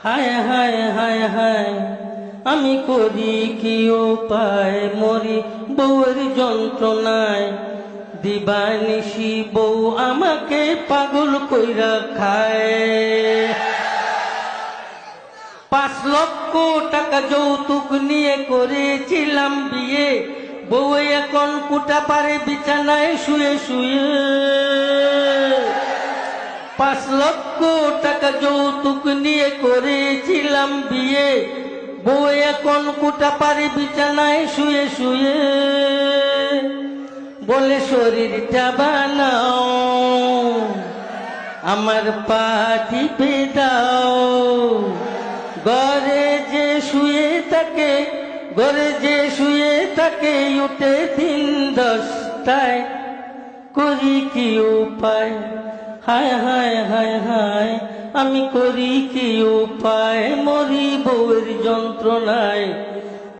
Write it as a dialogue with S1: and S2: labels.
S1: হায় হায় হায় হায় আমি করি কি উপায়, মরি বউয়ের যন্ত্রণায়। দিবানিশি বউ আমাকে পাগল কইরা খায়। 5 লক্ষ টাকা যৌতুক নিয়ে করেছিলাম বিয়ে, বউ এখন কুটা পারে বিছানায় শুয়ে শুয়ে। 5 লক্ষ টাকা যৌতুক নিয়ে করেছিলাম বিয়ে, বউ এখন কুটা পারে বিছানায় শুয়ে শুয়ে। বলে শরীরটা বানাও, আমার পা টিপে দাও। ঘরে যে শুয়ে থাকে, ঘরে যে শুয়ে থাকে, উঠে 3-10টায়। করি কি উপায়, হায় হায় হায় হায় আমি করি কি উপায়, মরি বউয়ের যন্ত্রণায়।